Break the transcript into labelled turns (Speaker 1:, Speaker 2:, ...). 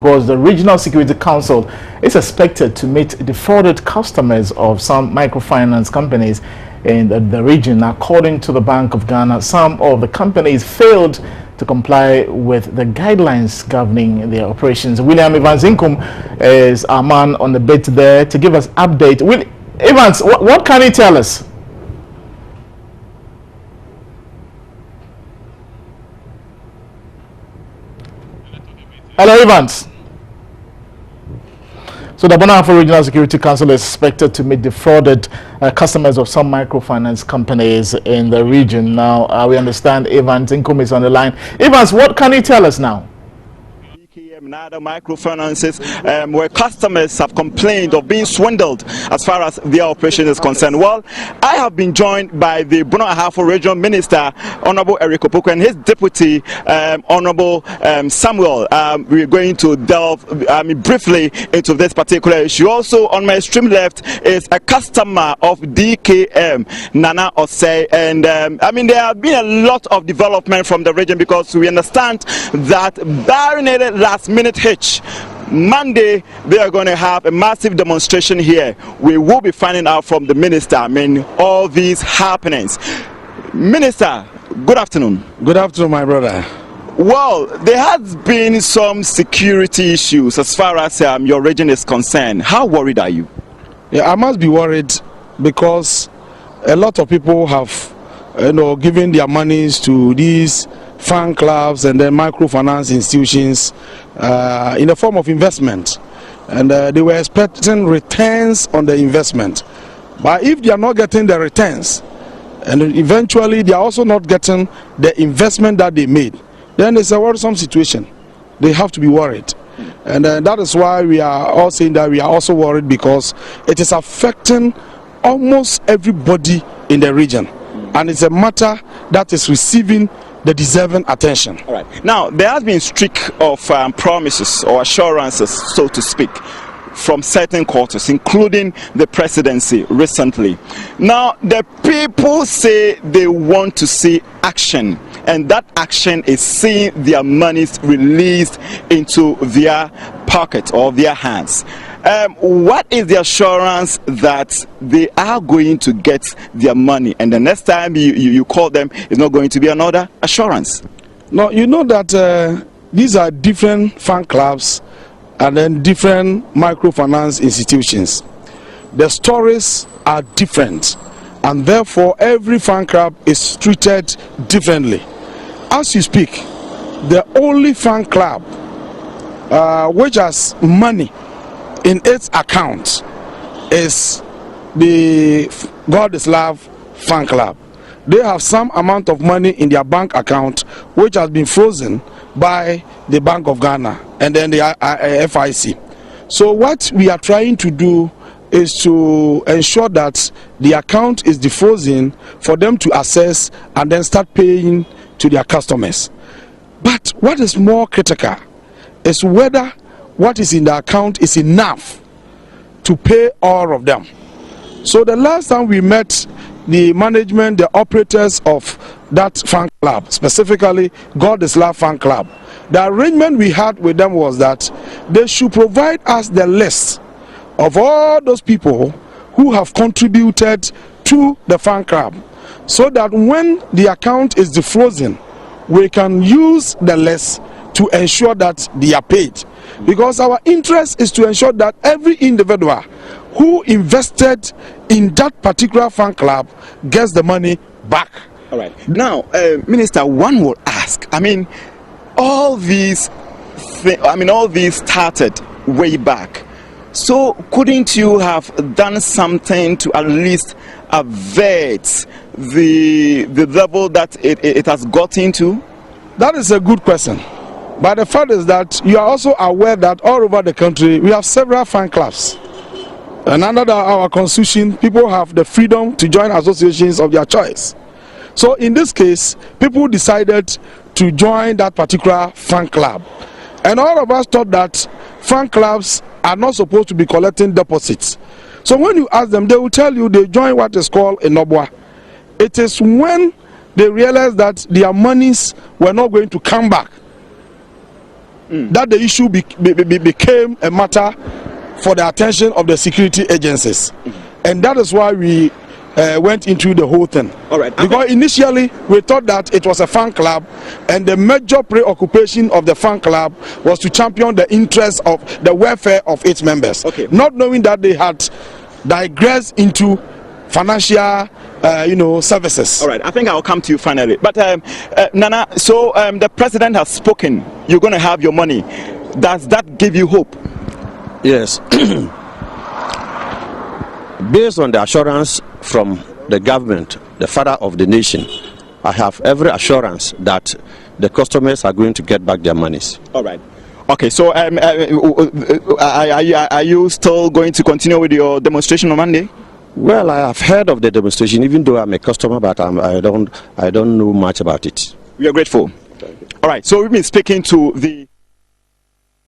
Speaker 1: because the Regional Security Council is expected to meet defrauded customers of some microfinance companies in the region. According to the Bank of Ghana, some of the companies failed to comply with the guidelines governing their operations. William Evans Inkum is our man on the bit there to give us update. Evans, what can you tell us? Hello, Evans. So the Bonafo Regional Security Council is expected to meet defrauded customers of some microfinance companies in the region. Now, we understand Evans Inkum is on the line. Evans, what can you tell us now?
Speaker 2: And other microfinances where customers have complained of being swindled as far as their operation is concerned. Well, I have been joined by the Bono Ahafo Regional Minister, Honorable Eric Opoku, and his deputy, Honorable Samuel. We're going to delve briefly into this particular issue. Also, on my extreme left is a customer of DKM, Nana Osei, and there have been a lot of development from the region because we understand that barring a last-minute hitch, Monday they are going to have a massive demonstration here. We will be finding out from the minister, all these happenings. Minister, good afternoon.
Speaker 3: Good afternoon, my brother.
Speaker 2: Well, there has been some security issues as far as your region is concerned. How worried are you?
Speaker 3: Yeah, I must be worried because a lot of people have, given their monies to these fan clubs and then microfinance institutions in the form of investment, and they were expecting returns on the investment. But if they are not getting the returns, and eventually they are also not getting the investment that they made, then it's a worrisome situation. They have to be worried, and that is why we are all saying that we are also worried, because it is affecting almost everybody in the region, and it's a matter that is receiving the deserving attention.
Speaker 2: All right. Now, there has been streak of promises or assurances, so to speak, from certain quarters, including the presidency recently. Now, the people say they want to see action, and that action is seeing their monies released into their pocket or their hands. What is the assurance that they are going to get their money, and the next time you call them, it's not going to be another assurance?
Speaker 3: No, you know that these are different fan clubs and then different microfinance institutions. The stories are different, and therefore every fan club is treated differently. As you speak, the only fan club which has money in its account is the God is Love fan club. They have some amount of money in their bank account which has been frozen by the Bank of Ghana and then the FIC. So what we are trying to do is to ensure that the account is defrozen for them to access and then start paying to their customers. But what is more critical is whether what is in the account is enough to pay all of them. So the last time we met the management, the operators of that fan club, specifically God is Love fan club, the arrangement we had with them was that they should provide us the list of all those people who have contributed to the fan club, so that when the account is defrozen, we can use the list to ensure that they are paid. Because our interest is to ensure that every individual who invested in that particular fan club gets the money back.
Speaker 2: All right. Now, Minister, one will ask, all these started way back. So couldn't you have done something to at least avert the level that it has gotten to?
Speaker 3: That is a good question. But the fact is that you are also aware that all over the country we have several fan clubs. And under our constitution, people have the freedom to join associations of their choice. So in this case, people decided to join that particular fan club. And all of us thought that fan clubs are not supposed to be collecting deposits. So when you ask them, they will tell you they join what is called a nobwa. It is when they realize that their monies were not going to come back that the issue became a matter for the attention of the security agencies. And that is why we went into the whole thing.
Speaker 2: All right.
Speaker 3: Because initially we thought that it was a fan club, and the major preoccupation of the fan club was to champion the interests of the welfare of its members.
Speaker 2: Okay.
Speaker 3: Not knowing that they had digressed into financial services.
Speaker 2: All right, I think I'll come to you finally. But Nana, so the president has spoken. You're going to have your money. Does that give you hope?
Speaker 4: Yes. Based on the assurance from the government, the father of the nation, I have every assurance that the customers are going to get back their monies.
Speaker 2: All right. Okay, so are you still going to continue with your demonstration on Monday?
Speaker 4: Well, I have heard of the demonstration, even though I'm a customer, but I don't know much about it.
Speaker 2: We are grateful. All right, so we've been speaking to the